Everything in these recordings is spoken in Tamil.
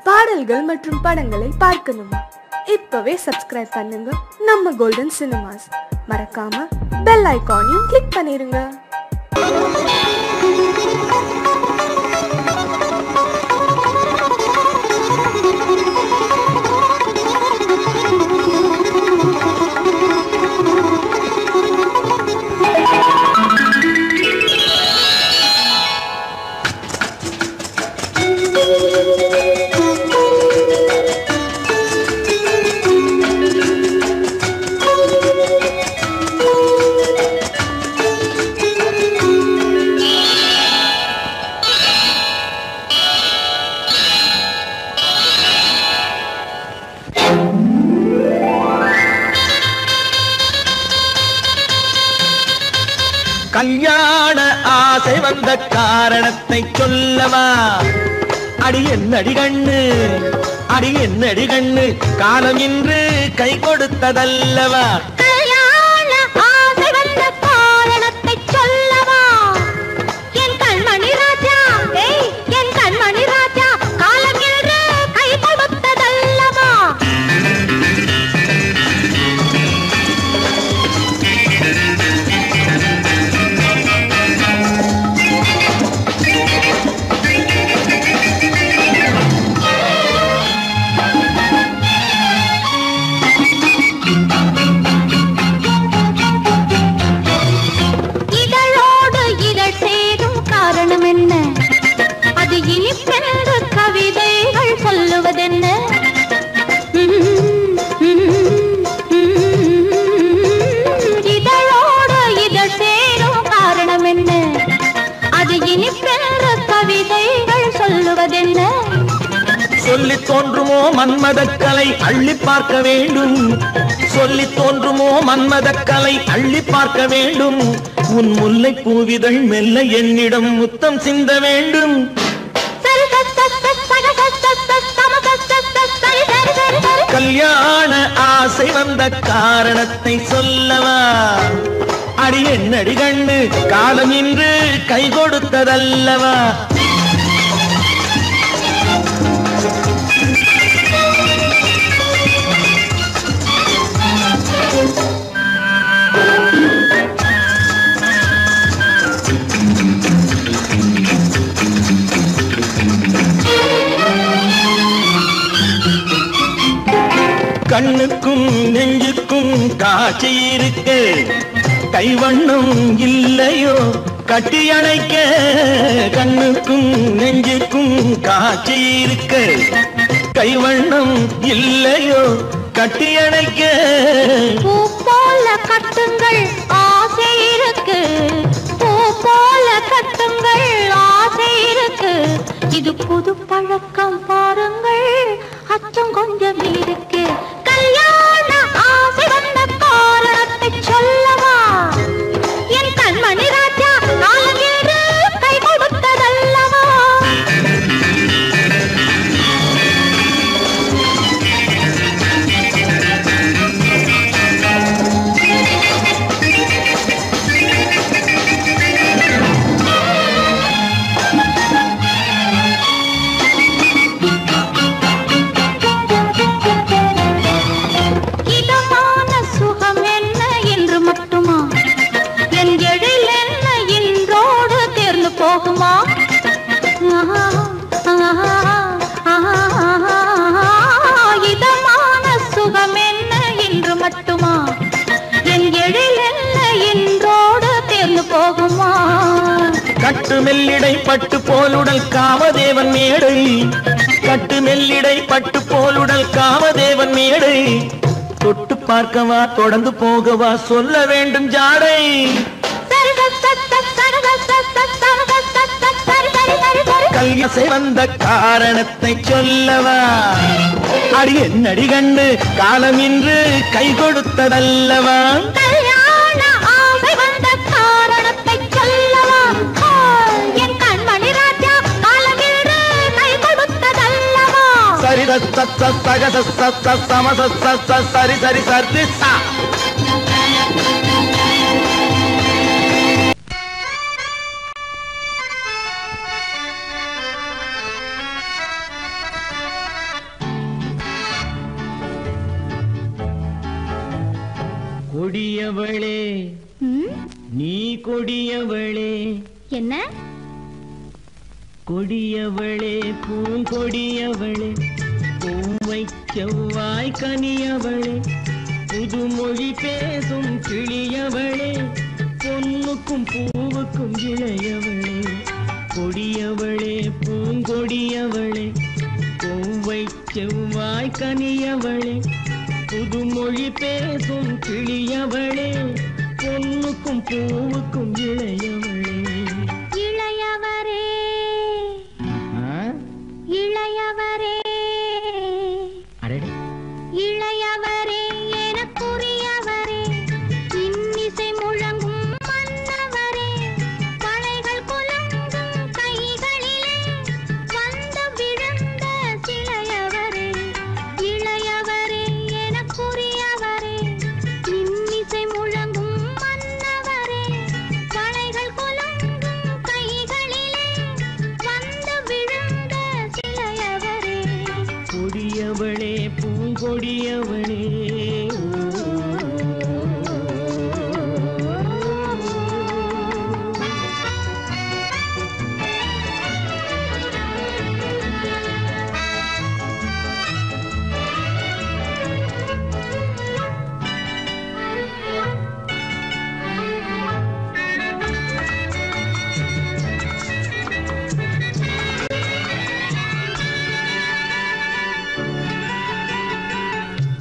பாடல்கள் மற்றும் படங்களை பார்க்கணுமா? இப்பவே சப்ஸ்கிரைப் பண்ணுங்க நம்ம கோல்டன் சினிமாஸ். மறக்காம பெல் ஐகானையும் கிளிக் பண்ணிருங்க. கல்யாண ஆசை வந்த காரணத்தை சொல்லவா? அடி என்னடி கண்ணு, அடி என்னடி கண்ணு, காலம் இன்று கை கொடுத்ததல்லவா? கல்யாண ஆசை வந்த காரணத்தை சொல்லவா? என் கண்மணி ராஜா, என் கண்மணி ராஜா, காலம் இன்று கை கொடுத்ததல்லவா? சொல்லி தோன்றுமோ மன்மதக்கலை அள்ளி பார்க்க வேண்டும், சொல்லி தோன்றுமோ மன்மதக்கலை அள்ளி பார்க்க வேண்டும். உன் முல்லை பூவிதழ் மெல்ல என்னிடம் முத்தம் சிந்த வேண்டும். கல்யாண ஆசை வந்த காரணத்தை சொல்லவா? அடி என்னடி கண்ணு, காலம் இன்று கை கொடுத்ததல்லவா? கண்ணுக்கும் நெஞ்சுக்கும் காட்சி இருக்கு, கைவண்ணம் இல்லையோ கட்டி அணைக்க? கண்ணுக்கும் நெஞ்சுக்கும் காட்சி இருக்கு, கைவண்ணம் இல்லையோ கட்டி அணைக்க? பூ போல கட்டுங்கள் ஆசை இருக்கு, பூ போல கட்டுங்கள் ஆசை இருக்கு. இது புது பழக்கம் பாருங்கள், அச்சம் கொஞ்சம் இருக்கு. கல்யாண ஆசை வந்த காரணத்தை சொல்லவா? என் கண்மணி ராஜா, காலம் இன்று கை கொடுத்ததல்லவா? போகுமா? இதமான சுகம் என்ன என்று மட்டுமா? என் எழில் என்ன என்றோடு தேர்ந்து போகுமா? கட்டு மெல்லிடை பட்டு போலுடல் காமதேவன் மேடை, கட்டு மெல்லிடை பட்டு போலுடல் காமதேவன் மேடை. தொட்டு பார்க்கவா தொடர்ந்து போகவா சொல்ல வேண்டும் ஜாடை. கல்யாண வந்த காரணத்தை சொல்லவா? அடி என்னடி கண்டு, காலம் இன்று கை கொடுத்ததல்லவா? கல்யாண ஆசை வந்த காரணத்தை சொல்லவா? என் கண்மணி ராஜா, காலம் இன்று கை கொடுத்ததல்லவா? சரி சக சம சரி சரி சரி சா. கொடியவளே நீ கொடியவளே. என்ன? கொடியவளே பூங்கொடியவளே, பூவை செவ்வாய் கனியவளே, புதுமொழி பேசும் கிளியவளே, பொன்னுக்கும் பூவுக்கும் இளையவளே. கொடியவளே பூங்கொடியவளே, பூவை செவ்வாய் கனியவளே, புதுமொழி பேசும் கிளியவளே, பொன்னுக்கும் பூவுக்கும் இளையவளே. இளையவரே இளையவரே இளையவரே எனக்குரியவரே, இன்னிசை முழங்கும் மன்னவரே, கலைகள் குலுங்கும் கைகளிலே வந்து விழுந்த சிலையவரே. இளையவரே எனக்குரியவரே, இன்னிசை முழங்கும் மன்னவரே, கலைகள் குலுங்கும் கைகளிலே வந்து விழுந்த சிலையவரே. கொடியவளே பூங்கொடியவளே.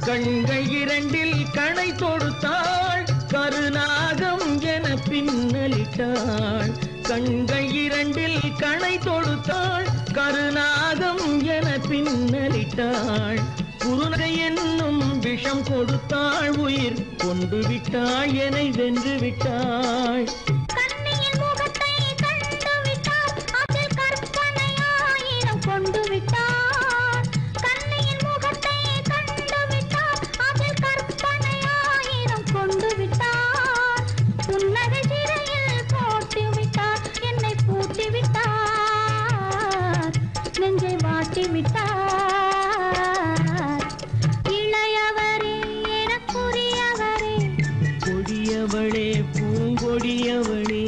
கண்கள் இரண்டில் கணை தொடுத்தாள், கருநாகம் என பின்னலிட்டாள். கண்கள் இரண்டில் கணை தொடுத்தாள், கருநாகம் என பின்னலிட்டாள். குருநகை என்னும் விஷம் கொடுத்தாள், உயிர் கொண்டு விட்டாள், என்னை வென்று விட்டாள். கண்ணியின் முகத்தை கண்டு விட்டார், அதில் கற்பனையாயிரம் கொண்டு விட்டார். கண்ணியின் முகத்தை கண்டு விட்டார், அதில் கற்பனையாயிரம் கொண்டு விட்டார். புன்னகை சிறையில் போட்டு விட்டார், என்னை பூட்டி விட்டார், நெஞ்சை வாட்டி விட்டார். இளையவரே எனக்குரியவரே, கொடியவளே பூங்கொடியவளே.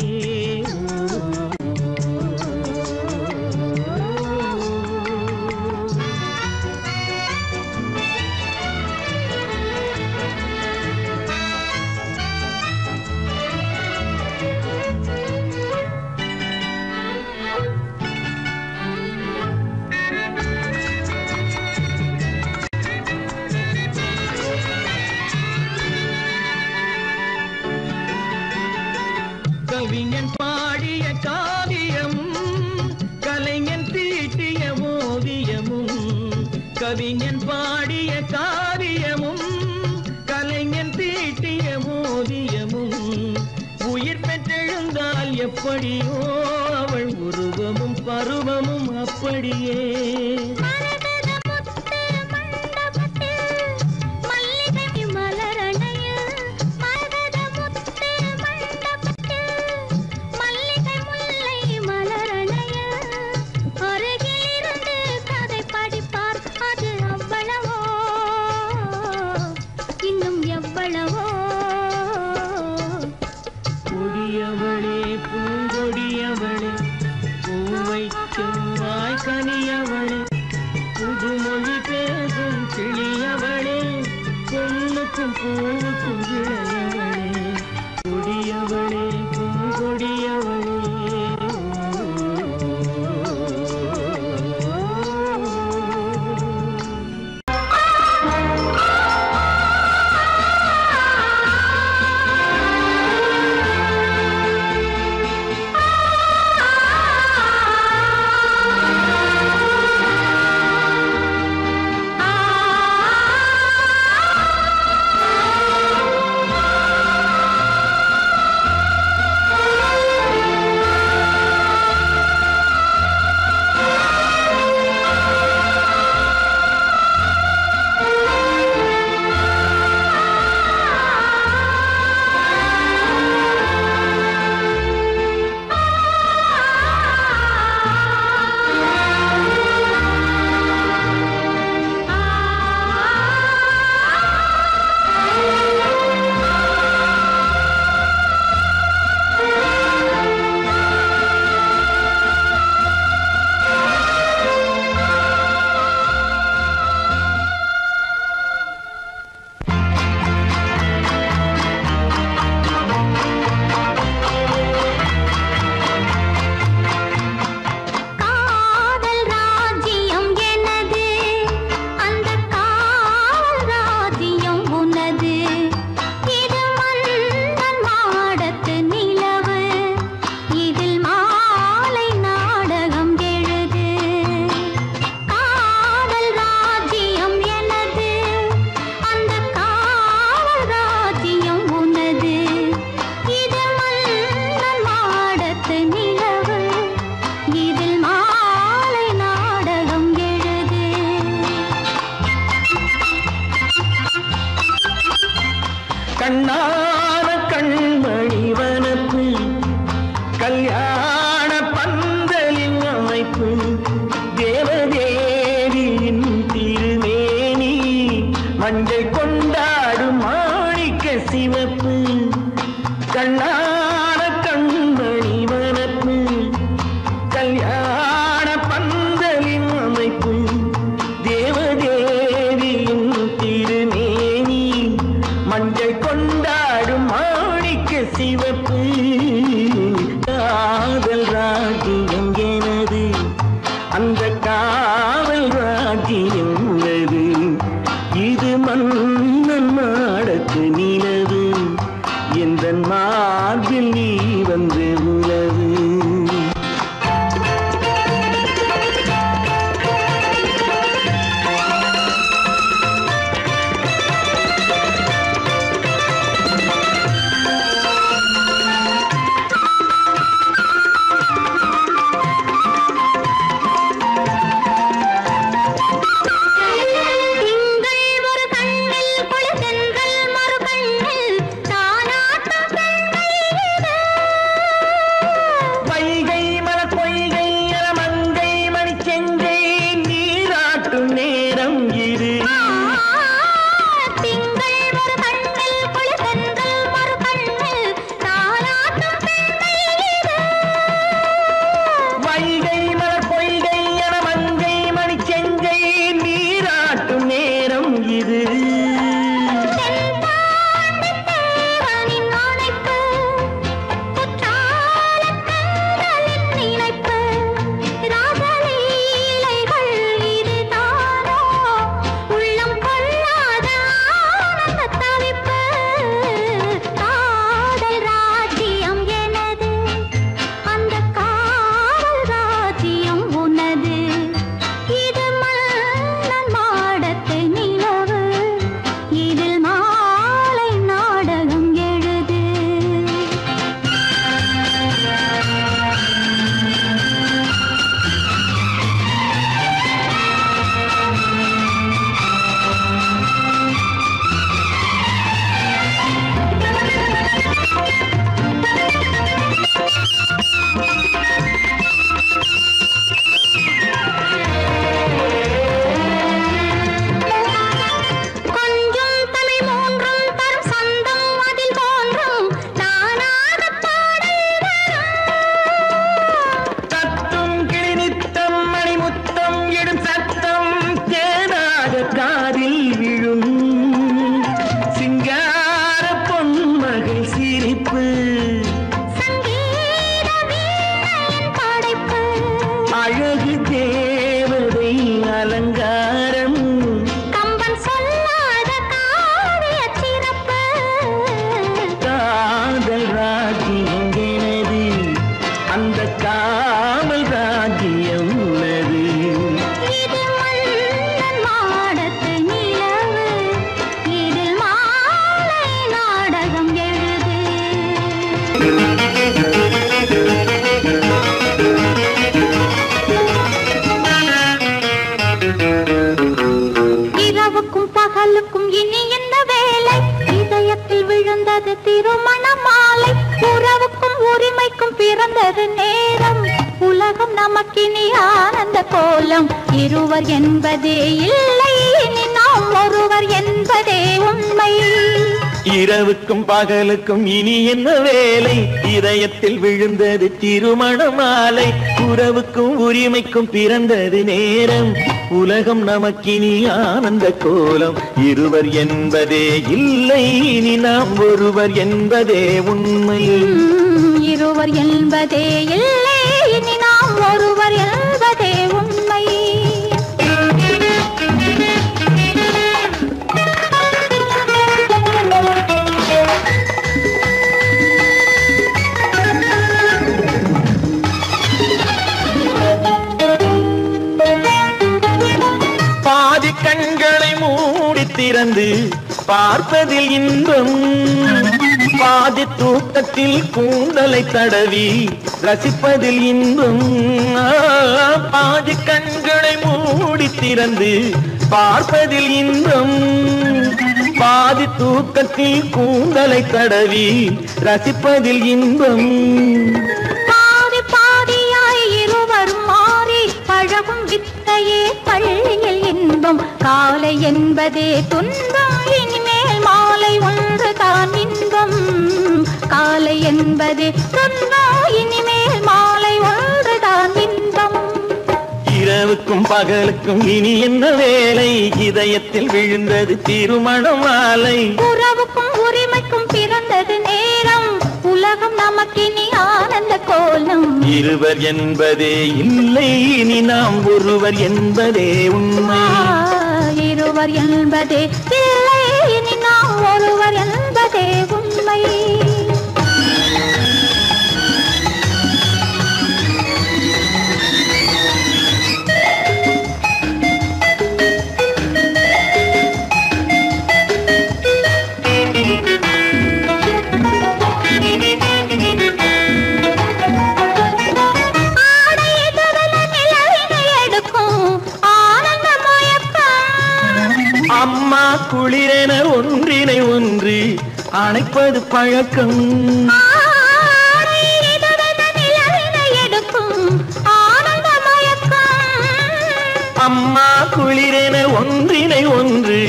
கவிஞன் பாடிய காவியமும், கலைஞன் தீட்டிய ஓவியமும். கவிஞன் பாடிய காவியமும், கலைஞன் தீட்டிய ஓவியமும். உயிர் பெற்றெழுந்தால் எப்படியோ அவள் உருவமும் பருவமும் அப்படியே. மரகத முத்து மண்டபத்தில் மல்லிகை மலரணையில், மரகத முத்து மண்டபத்தில் மல்லிகை முல்லை மலரணையில், அருகில் இருந்து கதை படிப்பார், அது அவ்வளவோ இன்னும் எவ்வளவோ. கொடியவளே பூங்கொடியவளே, பூவை செவ்வாய் கனியவளே, புதுமொழி பேசும் கிளியவளே, பொன்னுக்கும் பூவுக்கும் இளையவளே. கொடியவளே பூங்கொடியவளே. ஆ மஞ்சள் கொண்டாடும் மாணிக்க சிவப்பு கண்ணான கண்மணி வனப்பு கல்யாண பந்தலின் அமைப்பு தேவதேவியின் திருமேனி மஞ்சள் கொண்டாடும் மாணிக்க சிவப்பு காதல் ராஜ்யம் எனது அந்த காவல் ராஜ்யம் உள்ளது இது மன்னன் மாடத்து நிலவு எந்த மார்பில் நீ வந்து உலவு நமக்கினி ஆனந்த கோலம் இருவர் என்பதே இல்லை இனி நாம் ஒருவர் என்பதே உண்மை இரவுக்கும் பகலுக்கும் இனி என்ன வேலை இதயத்தில் விழுந்தது திருமண மாலை உறவுக்கும் உரிமைக்கும் பிறந்தது நேரம் உலகம் நமக்கினி ஆனந்த கோலம் இருவர் என்பதே இல்லை இனி நாம் ஒருவர் என்பதே உண்மை இருவர் என்பதே இல்லை இனி நாம் ஒருவர் என்பதே உண்மை பாதி கண்களை மூடி திறந்து பார்ப்பதில் இன்பம் பாதி தூக்கத்தில் கூந்தலை தடவி ரசிப்பதில் இன்பம் பாதி கண்களை மூடி திறந்து பார்ப்பதில் இன்பம் பாதி தூக்கத்தில் கூந்தலை தடவி ரசிப்பதில் இன்பம் பாதி பாதியாய் இருவர் மாறி பழகும் வித்தையே பள்ளியில் இன்பம் காலை என்பதே துன்பம் இனிமேல் மாலை ஒன்று தான் இன்பம் காலை என்பதே சொன்னோ இனிமேல் மாலை ஒன்று தான் இன்பம் இரவுக்கும் பகலுக்கும் இனி என்ன வேலை இதயத்தில் விழுந்தது திருமண மாலை உறவுக்கும் உரிமைக்கும் பிறந்தது நேரம் உலகம் நமக்கினி ஆனந்த கோலம் இருவர் என்பதே இல்லை இனி நாம் ஒருவர் என்பதே உண்மை இருவர் என்பதே இல்லை இனி நாம் ஒருவர் என்பதே உண்மை அம்மா குளிரென ஒன்றினை ஒன்று அணைப்பது பழக்கம் அம்மா குளிரென ஒன்றினை ஒன்று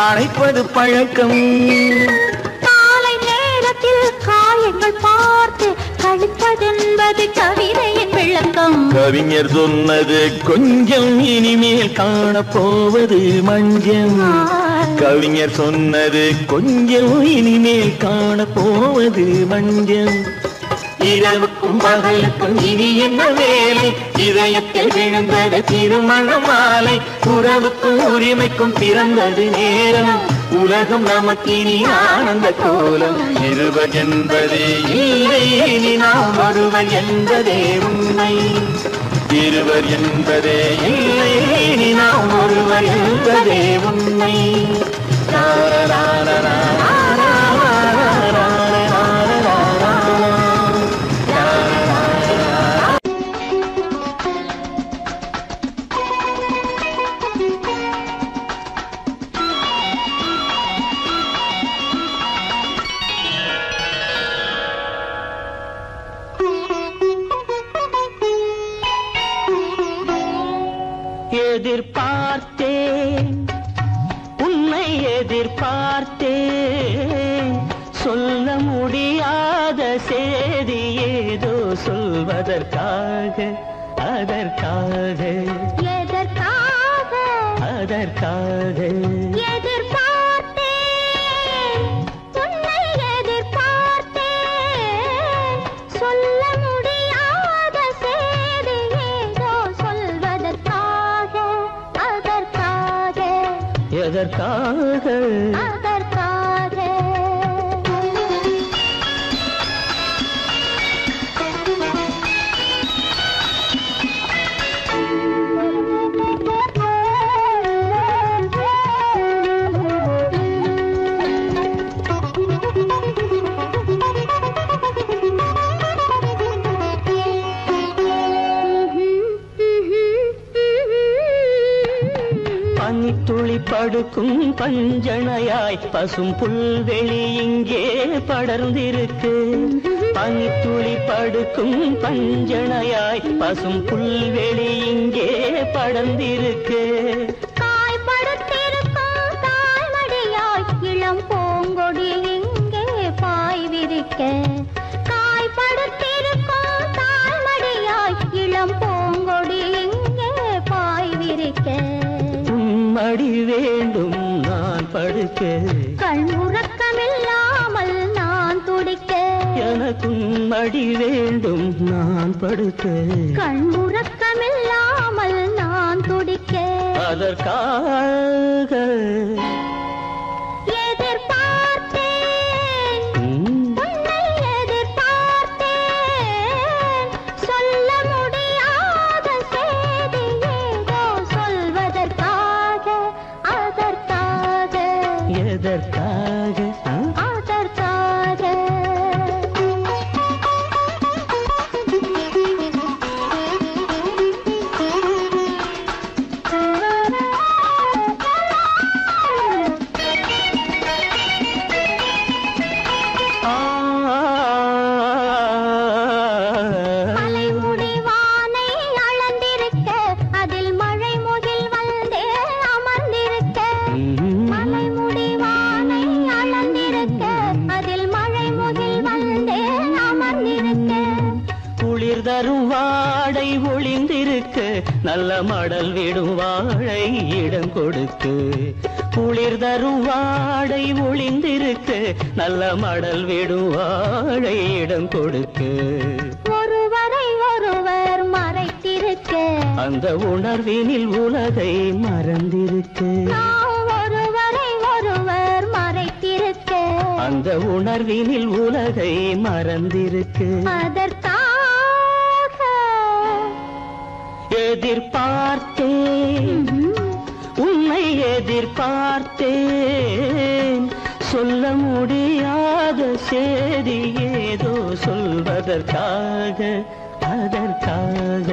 அணைப்பது பழக்கம் காலை நேரத்தில் காயங்கள் பார்த்து கழிப்பதென்பது கவிதையின் விளக்கம் கவிஞர் சொன்னது கொஞ்சம் இனிமேல் காணப்போவது மஞ்சள் கவிஞர் சொன்னது கொஞ்சம் இனிமேல் காணப்போவது மஞ்சள் இரவுக்கும் பகலுக்கும் இனி என்ன வேலை இதயத்தில் விழுந்தது திருமண மாலை உறவுக்கும் உரிமைக்கும் பிறந்தது நேரம் உலகம் நமக்கினி ஆனந்த கோலம் இருவர் என்பதே இல்லை இனி நாம் ஒருவர் என்பதே உண்மை இருவர் என்பதே இல்லை இனி நாம் ஒருவர் என்பதே உண்மை எதிர்பார்த்தேன் உன்னை எதிர்பார்த்தேன் சொல்ல முடியாத செய்தி ஏதோ சொல்வதற்காக அதற்காக அதற்காக எதற்காக பனித்துளி படுக்கும் பஞ்சணையாய் பசும் புல்வெளி இங்கே படர்ந்திருக்கு பனித்துளி படுக்கும் பஞ்சணையாய் பசும் புல்வெளி இங்கே படர்ந்திருக்கு காய்படுத்திருக்கும் தாய்மடியாய் இளம் பூங்கொடி இங்கே பாய் விரிக்க காய்படுத்திருக்கும் தாய்மடியாய் இளம் பூங்கொடி இங்கே பாய் விரிக்க மடி வேண்டும் நான் படுக்க கண் உறக்கமில்லாமல் நான் துடிக்க எனக்கும் மடி வேண்டும் நான் படுக்க கண் உறக்கமில்லாமல் நான் துடிக்க அதற்காக எதிர்பார்த்தேன் உன்னை எதிர்பார்த்தேன் சொல்ல முடியாத செய்தி ஏதோ சொல்வதற்காக அதற்காக எதற்காக அதற்காக மலைமுடிவானை அளந்திருக்க அதில் மழை முகில் வந்தே அமர்ந்திருக்க மலைமுடிவானை நல்ல மடல் விடும் வாழை இடம் கொடுத்து குளிர் தரும் வாடை ஒளிந்திருக்கு நல்ல மடல் விடும் வாழை இடம் கொடுத்து ஒருவரை ஒருவர் மறைத்திருக்க அந்த உணர்வினில் உலகை மறந்திருக்கு ஒருவரை ஒருவர் மறைத்திருக்க அந்த உணர்வினில் உலகை மறந்திருக்கு அதற்காக எதிர்பார்த்தேன் உன்னை எதிர்பார்த்தேன் சொல்ல முடியாத செய்தி ஏதோ சொல்வதற்காக அதற்காக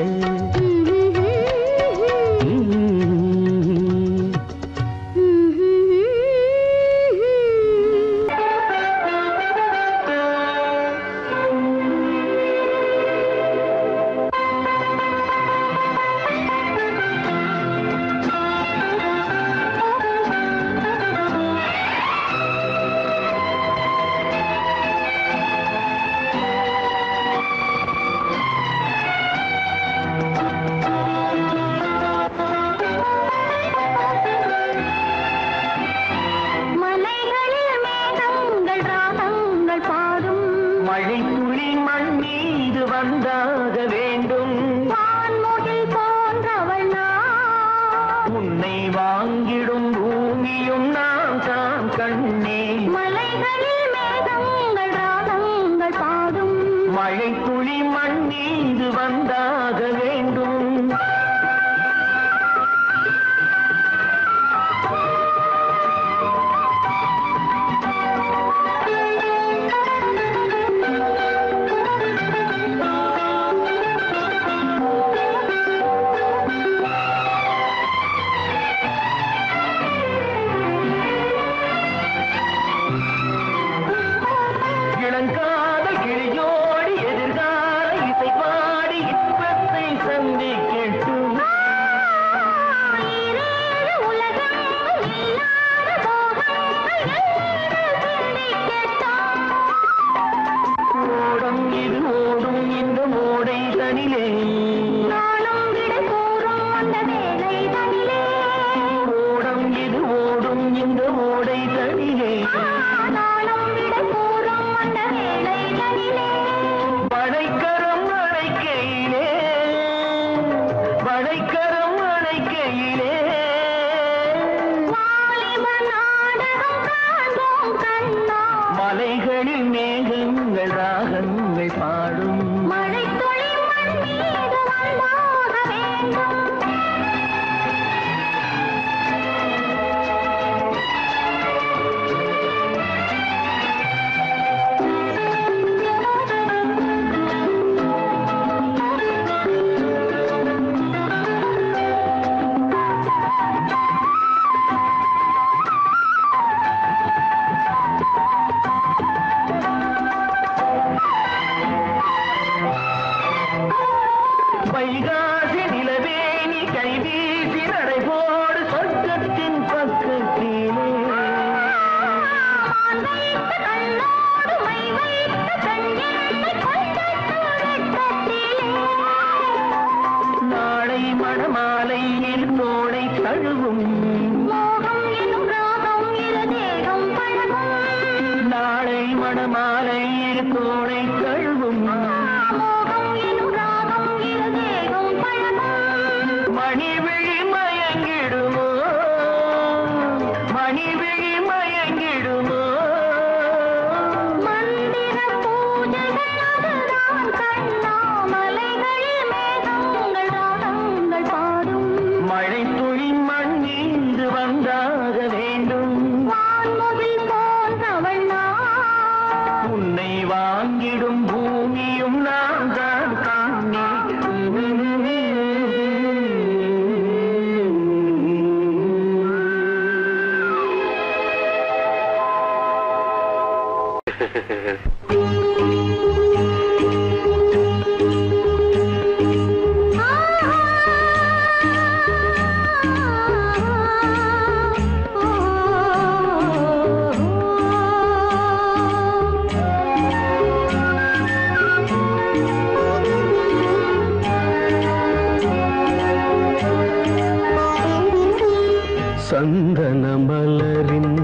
சந்தன மலரின்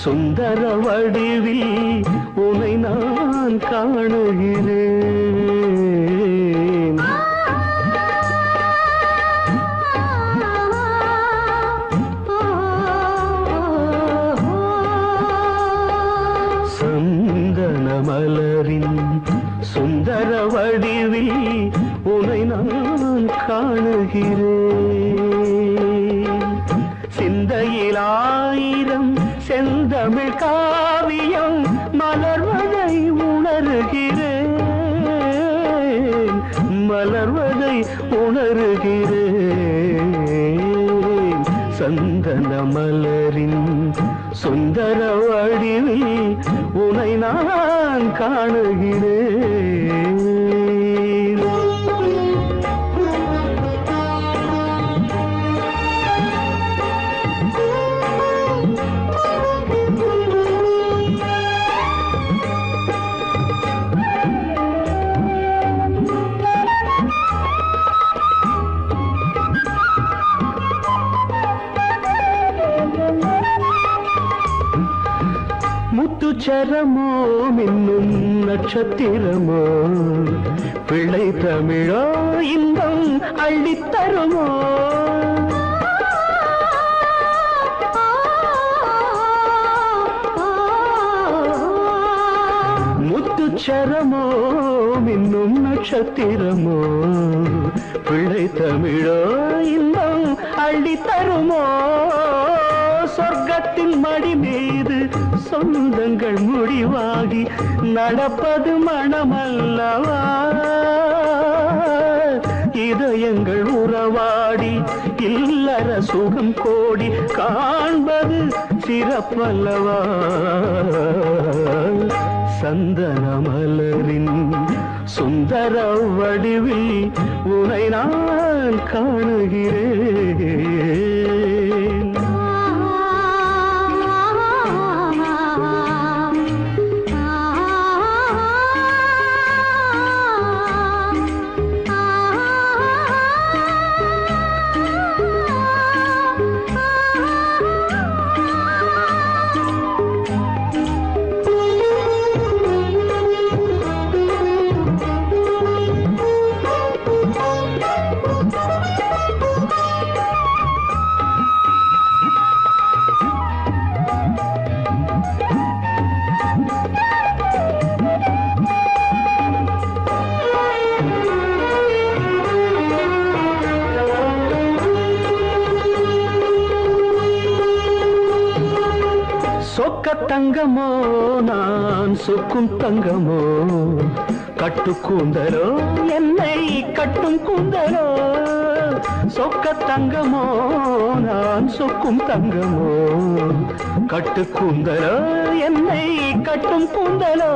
சுந்தர வடிவில் உனை நான் காணுகிறேன். சந்தன மலரின் சுந்தர வடிவில் உனை நான் காணுகிறேன். சிந்தையில் ஆயிரம் செந்தமிழ் காவியம் மலர்வதை உணர்கிறேன், மலர்வதை உணர்கிறேன். சந்தன மலரின் சுந்தர வடிவில் உனை நான் காணுகிறேன். முத்துச்சரமோ மின்னும் நட்சத்திரமோ பிள்ளை தமிழோ இன்பம் அள்ளித்தருமோ. முத்துச்சரமோ மின்னும் நட்சத்திரமோ பிள்ளை தமிழோ இன்பம் அள்ளித்தருமோ. சொர்க்கத்தின் மடி மீது சொந்தங்கள் முடிவாகி நடப்பது மனமல்லவா. இதயங்கள் உறவாடி இல்லற சுகம் கோடி காண்பது சிறப்பல்லவா. சந்தன மலரின் சுந்தர வடிவில் உனை நான் காணுகிறேன். சொக்க தங்கமோ நான் சொக்கும் தங்கமோ கட்டு கூந்தலோ என்னை கட்டும் கூந்தலோ. சொக்க தங்கமோ நான் சொக்கும் தங்கமோ கட்டு கூந்தலோ என்னை கட்டும் கூந்தலோ.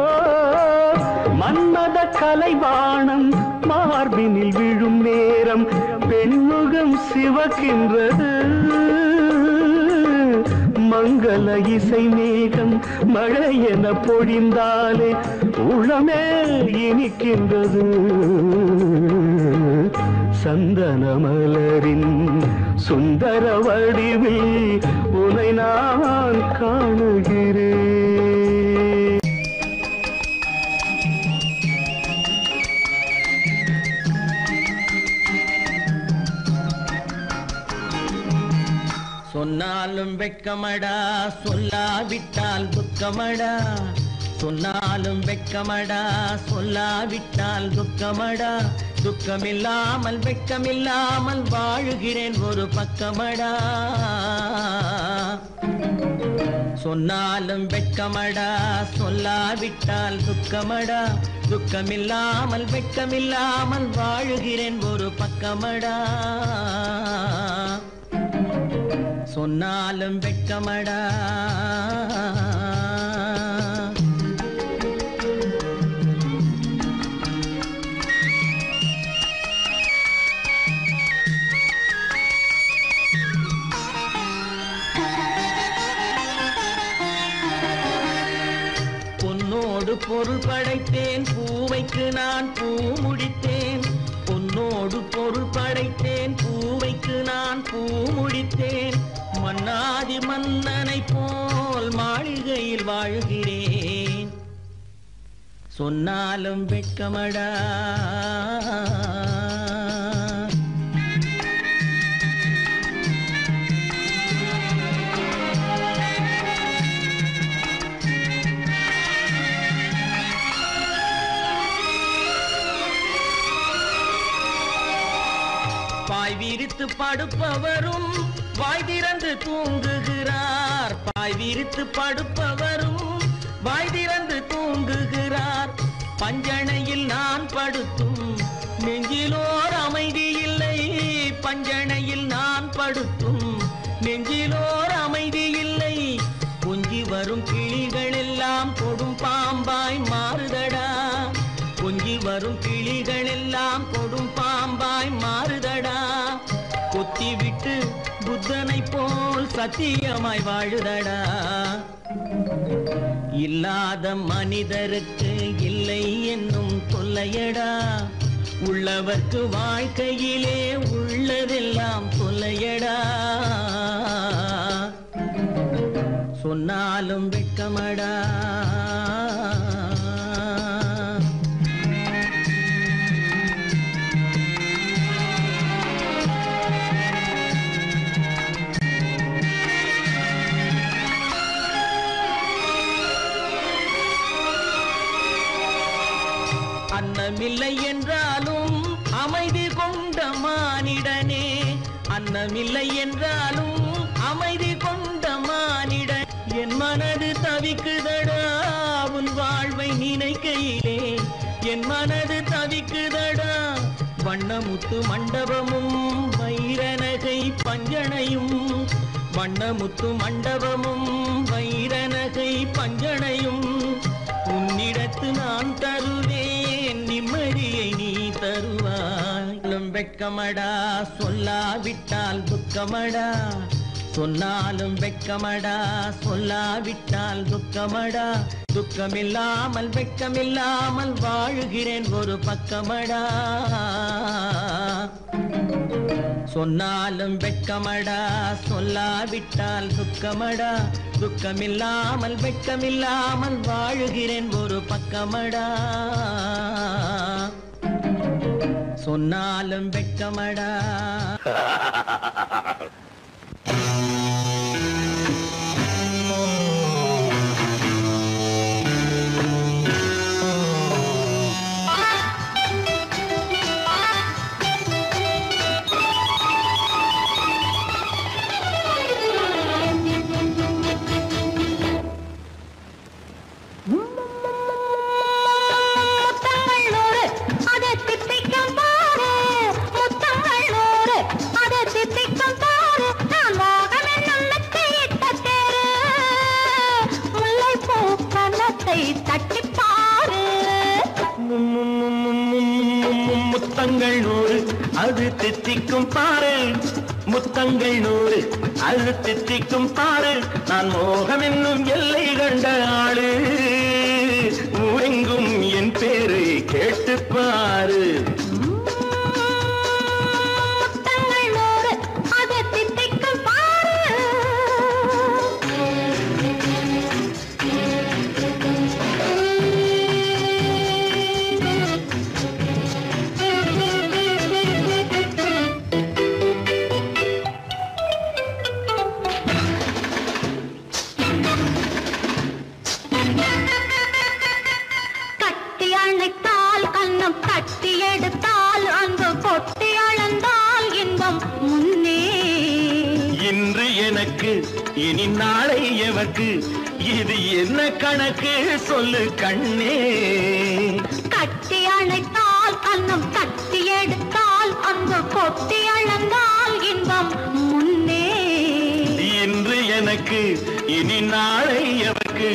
மன்மத கலைவாணம் மார்பினில் விழும் நேரம் பெண்முகம் சிவக்கின்றது. மங்கள இசை மேகம் மழை என பொழிந்தாலே உளமே இனிக்கின்றது. சந்தன மலரின் சுந்தர வடிவில் உனை நான் காணுகிறேன். சொன்னாலும் வெட்கமடா சொல்லாவிட்டால் துக்கமடா. சொன்னாலும் வெட்கமடா சொல்லாவிட்டால் துக்கமடா. துக்கமில்லாமல் வெட்கமில்லாமல் வாழுகிறேன் ஒரு பக்கமடா. சொன்னாலும் வெட்கமடா சொல்லாவிட்டால் துக்கமடா. துக்கமில்லாமல் வெட்கமில்லாமல் வாழுகிறேன் ஒரு பக்கமடா. சொன்னாலும் வெட்கமடா. பொன்னோடு பொருள் படைத்தேன் பூவைக்கு நான் பூ முடித்தேன். பொன்னோடு பொருள் படைத்தேன் பூவைக்கு நான் பூ முடித்தேன். மன்னாதி மன்னனை போல் மாளிகையில் வாழ்கிறேன். சொன்னாலும் வெட்கமடா. பாய் விரித்து படுப்பவரும் வாய் திறந்து தூங்குகிறார். பாய் விரித்து படுப்பவரும் வாய் திறந்து தூங்குகிறார். பஞ்சணையில் நான் படுத்தும் நெஞ்சிலோர் அமைதி இல்லை. பஞ்சணையில் நான் படுத்தும் நெஞ்சிலோர் அமைதி இல்லை. கொஞ்சி வரும் கிளிகள் எல்லாம் கொடும் பாம்பாய் மாறுதடா. கொஞ்சி வரும் கிளிகள் எல்லாம் கொடும் பாம்பாய் மாறுதடா. கொத்தி விட்டு புத்தனை போல் சத்தியமாய் வாழுதடா. இல்லாத மனிதருக்கு இல்லை என்னும் தொல்லையடா. உள்ளவர்க்கு வாழ்க்கையிலே உள்ளதெல்லாம் தொல்லையடா. சொன்னாலும் வெட்கமடா. அன்னமில்லை என்றாலும் அமைதி கொண்ட மானிடனே. அன்னமில்லை என்றாலும் அமைதி கொண்ட மானிடன். என் மனது தவிக்குதடா உன் வாழ்வை நினைக்கையிலே. என் மனது தவிக்குதடா. வண்ணமுத்து மண்டபமும் வைரநகை பஞ்சனையும். வண்ணமுத்து மண்டபமும் வைரநகை பஞ்சனையும். உன்னிடத்து நான் தருவேன் நிம்மதியை நீ தருவாய். வெட்கமடா சொல்லாவிட்டால் துக்கமடா. சொன்னாலும் வெட்கமடா சொல்லாவிட்டால் துக்கமடா. துக்கமில்லாமல் வெட்கமில்லாமல் வாழுகிறேன் ஒரு பக்கமடா. சொன்னாலும் வெட்கமடா சொல்லாவிட்டால் துக்கமடா. துக்கமில்லாமல் வெட்கமில்லாமல் வாழுகிறேன் ஒரு பக்கமடா. சொன்னாலும் வெட்கமடா. முத்தங்கள் 100 அது தித்திக்கும் பாரு. முத்தங்கள் 100 அது தித்திக்கும் பாரு. நான் மோகம் என்னும் எல்லை கண்ட ஆளு. ஊரெங்கும் என் பேரை கேட்டுப்பாரு. இனி நாளை எவர்க்கு இது என்ன கணக்கு சொல்லு கண்ணே. கட்டி அணைத்தால் கண்ணம் கட்டி எடுத்தால் அங்கு கொட்டி அளந்தால் இன்பம் முன்னே. இன்று எனக்கு இனி நாளை எவர்க்கு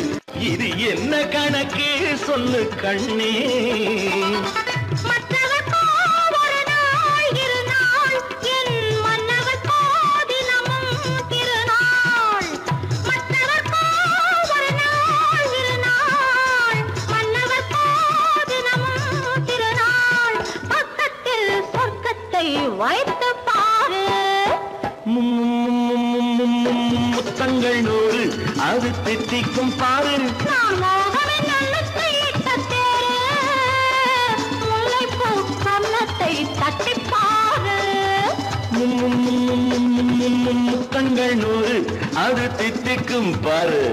இது என்ன கணக்கு சொல்லு கண்ணே. வைத்து பாரு. முத்தங்கள் 100 அது தித்திக்கும் பாரு. நான் மோகமே நல்லத்தை இட்ட தேரு முல்லைப்பூ கன்னத்தை தட்டிப்பாரு. முத்தங்கள் 100 அது தித்திக்கும் பாரு.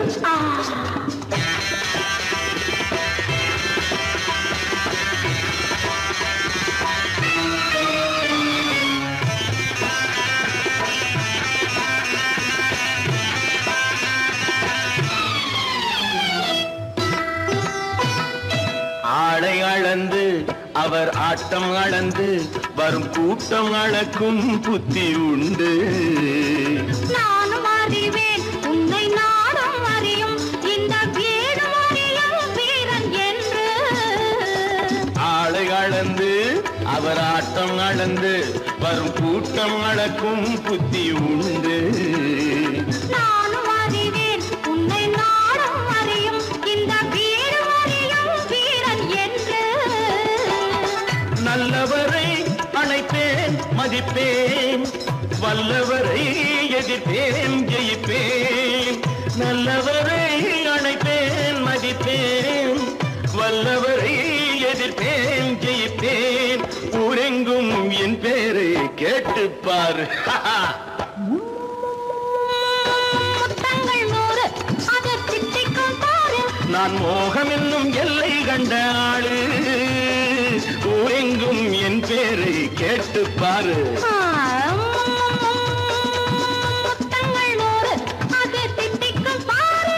ஆளை அளந்து அவர் ஆட்டம் அளந்து வரும் கூட்டம் அளக்கும் புத்தி உண்டு. நானும் அறிவேன் உன்னை நாடும் அறியும் இந்த வீடும் அறியும் வீரன் என்று. ஆளை அளந்து அவர் ஆட்டம் அளந்து வரும் கூட்டம் அளக்கும் புத்தி உண்டு. நானும் அறிவேன் உன்னை நாடும் அறியும் இந்த வீடும் அறியும் வீரன் என்று. நல்லவரை அணைப்பேன் மதிப்பேன் வல்லவரை எதிர்ப்பேன் ஜெயிப்பேன். நல்லவரை அணைப்பேன் மதிப்பேன் வல்லவரை எதிர்ப்பேன் ஜெயிப்பேன். ஊரெங்கும் என் பேரை கேட்டுப்பார். முத்தங்கள் 100 அது தித்திக்கும் பாரு. நான் மோகம் என்னும் எல்லை கண்ட ஆளு. ஊரெங்கும் என் பேரை கேட்டுப்பாரு. முத்தங்கள் 100 அது தித்திக்கும் பாரு.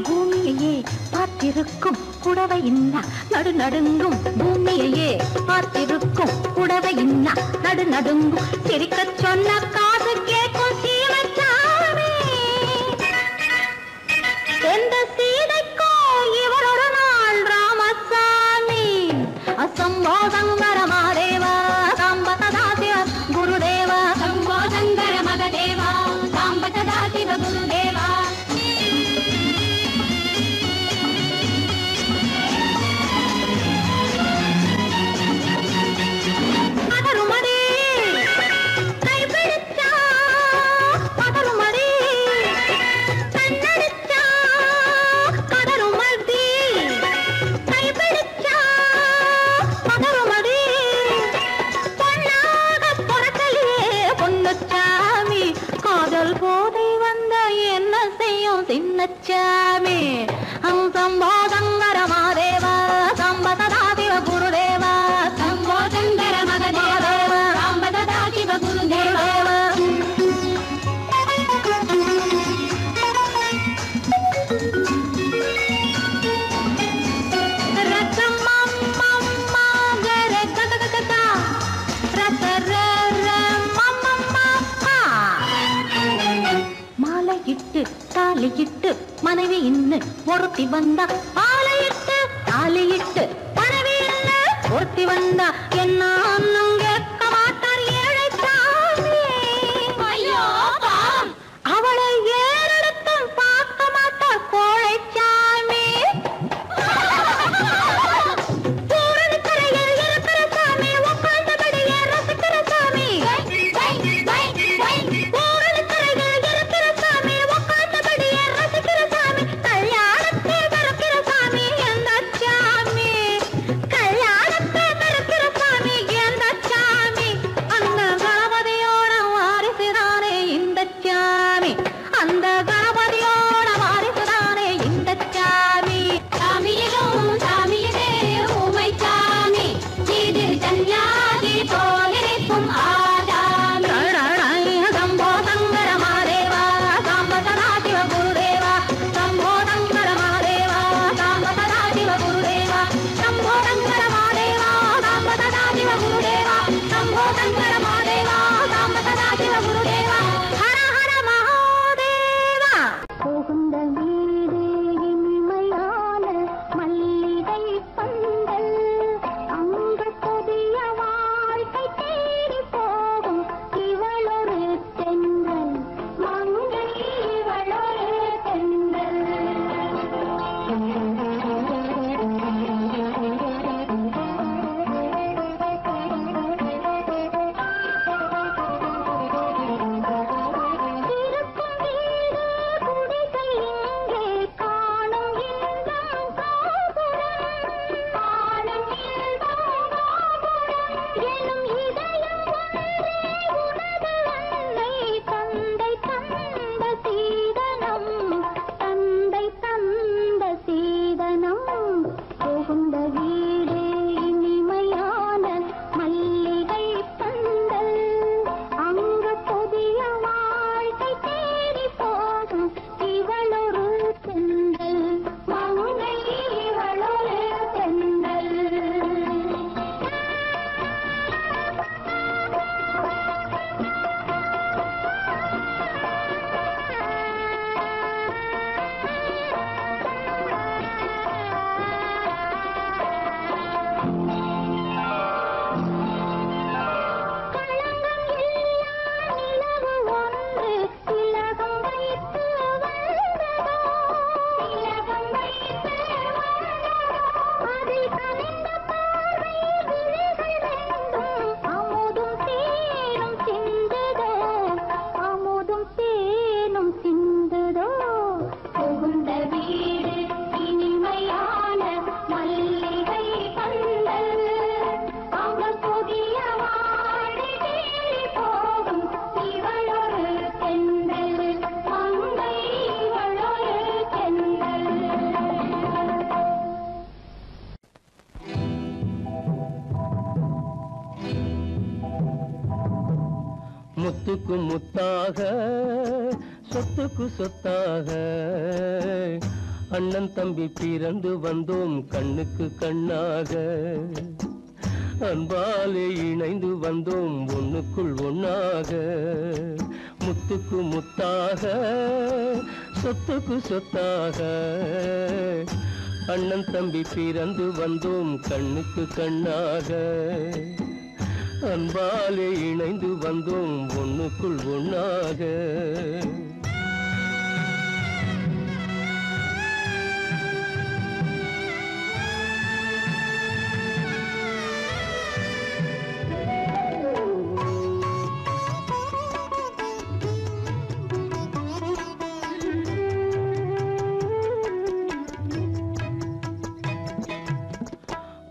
பூமியையே பார்த்திருக்கும் புடவை இன்னா நடு நடுங்கும். பூமியையே பார்த்திருக்கும் புடவை இன்னா நடு நடுங்கும். சிரிக்க சொன்ன காது கேட்கும் சீமச்சாமி. எந்த சீதைக்கோ இவர் ஒரு நாள் ராமசாமி. அசம்போ சங்கர மகதேவா சாம்ப சதாசிவ குருதேவா. சம்போ சங்கர மகதேவா சாம்ப சதாசிவ குருதேவா. சின்னச்சாமி சம்போ சங்கர மகதேவா சாம்ப சதாசிவ குருதேவா. சம்போ சங்கர மகதேவா சாம்ப சதாசிவ குருதேவா. மாலையிட்டு தாலியிட்டு மனைவி இன்னு ஒருத்தி வந்தா. ஆலையிட்டு தாலியிட்டு மனைவி இன்னு ஒருத்தி வந்தா. என்ன அண்ணன் கேட்க மாட்டார் ஏழை சாமி. ஐயோ அவளை ஏறெடுத்தும் பார்க்க மாட்டார் கோழை சாமி. பூரணி கரையில் இருக்கிற வியாதி போலிருக்கும் ஆதாமி சம்போ சங்கர மாதேவா சாம்ப சதா சிவ குருதேவா சம்போ சங்கர மாதேவா சாம்ப சதா சிவ குருதேவா சம்போ சங்கர மாதேவா சாம்ப சதா சிவ குருதேவா சம்போ சங்கர மாதேவா சாம்ப சதா சிவ குருதேவா ஹர ஹர மகாதேவா புகுந்த வீடு இனிமையான மல்லிகை பந்தல் அங்கு புதிய வாழ்க்கை தேடி போகும் இவளொரு தென்றல் மங்கை இவளொரு தென்றல் இருக்கும் வீடு குடிசை இங்கே காணும் இன்பம் காபுரம் காணும் இன்பம் காபுரம் எனும் இதயம் ஒன்றே உனது அன்னை தந்தை தந்த சீதனம் தந்தை தந்த சீதனம் புகுந்த வீடு இனிமையான மல்லிகை பந்தல் அங்கு புதிய வாழ்க்கை தேடி போகும் இவளொரு தென்றல் மங்கை இவளொரு தென்றல் களங்கம் இல்லா நிலவு ஒன்று திலகம் வைத்து வந்ததோ திலகம் வைத்து வந்ததோ அதில் கனிந்த பார்வை விழிகள் ரெண்டும் அமுதும் தேனும் சிந்துதோ அமுதும் தேனும் சிந்துதோ புகுந்த வீடு இனிமையான மல்லிகை பந்தல் அங்கு புதிய வாழ்க்கை தேடி போகும் இவளொரு தென்றல் மங்கை இவளொரு தென்றல் முத்துக்கு முத்தாக சொத்துக்கு சொத்தாக அண்ணன் தம்பி பிறந்து வந்தோம் கண்ணுக்கு கண்ணாக அன்பாலே இணைந்து வந்தோம் ஒண்ணுக்குள் ஒண்ணாக முத்துக்கு முத்தாக சொத்துக்கு சொத்தாக அண்ணன் தம்பி பிறந்து வந்தோம் கண்ணுக்கு கண்ணாக அன்பாலே இணைந்து வந்தோம் ஒண்ணுக்குள் ஒண்ணாக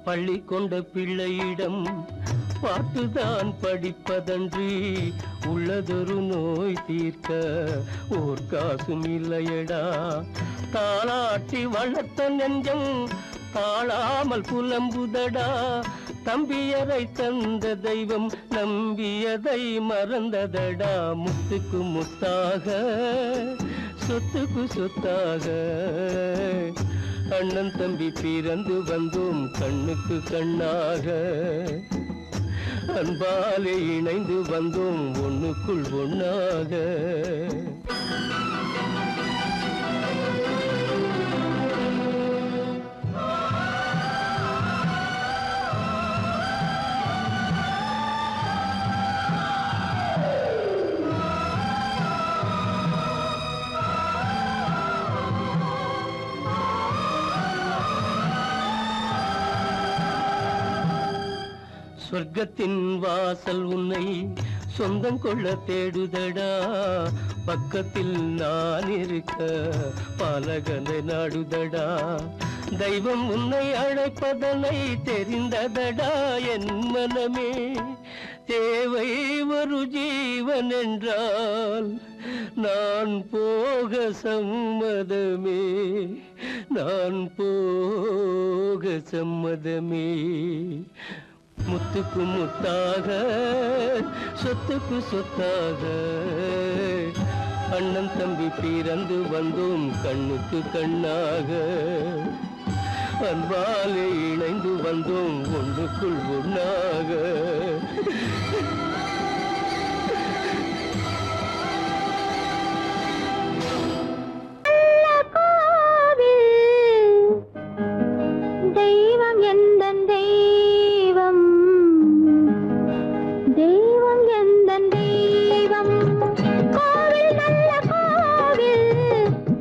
பள்ளி கொண்ட பிள்ளையிடம் பாட்டுதான் படிப்பதன்றி உள்ளதொரு நோய் தீர்க்க ஓர் காசும் இல்லையடா தாளாட்டி வளர்த்த நெஞ்சம் தாழாமல் புலம்புதடா தம்பியரை தந்த தெய்வம் நம்பியதை மறந்ததடா முத்துக்கு முத்தாக சொத்துக்கு சொத்தாக அண்ணன் தம்பி பிறந்து வந்தோம் கண்ணுக்கு கண்ணாக அன்பாலே இணைந்து வந்தோம் ஒண்ணுக்குள் ஒண்ணாக சொர்க்கத்தின் வாசல் உன்னை சொந்தம் கொள்ள தேடுதடா பக்கத்தில் நான் இருக்க பாலகனை நாடுதடா தெய்வம் உன்னை அழைப்பதனை தெரிந்ததடா என் மனமே தேவை ஒரு ஜீவன் என்றால் நான் போக சம்மதமே நான் போக சம்மதமே முத்துக்கு முத்தாக சொத்துக்கு சொத்தாக அண்ணன் தம்பி பிறந்து வந்தோம் கண்ணுக்கு கண்ணாக அன்பாலே இணைந்து வந்தோம் ஒன்றுக்குள் ஒன்னாக தெய்வம் எந்தன் தெய்வம் தெய்வம் எந்தன் தெய்வம் கோவில் நல்ல கோவில்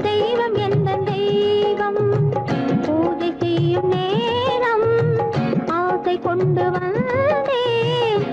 தெய்வம் எந்தன் தெய்வம் பூஜை செய்யும் நேரம் ஆசை கொண்டு வந்தேன்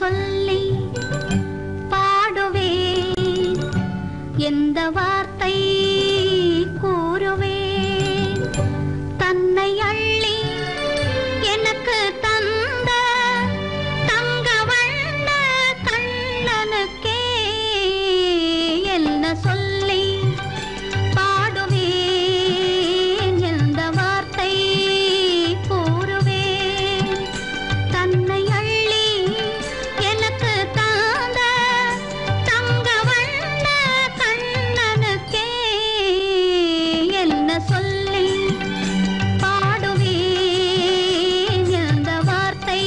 சொல்லி பாடுவேன், எந்த வார்த்தை கூறுவேன். தன்னை அள்ளி எனக்கு தந்த தங்க வண்ண கண்ணனுக்கே என்ன சொல்லி பாடுவேன், எந்த வார்த்தை கூறுவேன். தன்னை அள்ளி எனக்கு தந்த தங்க வண்ண கண்ணனுக்கே என்ன சொல்லி பாடுவேன், எந்த வார்த்தை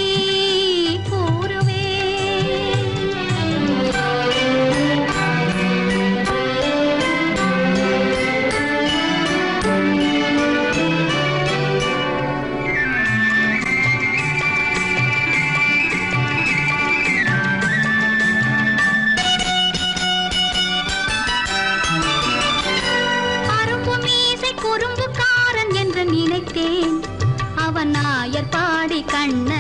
நினைத்தேன். அவன் நாயர் பாடி கண்ண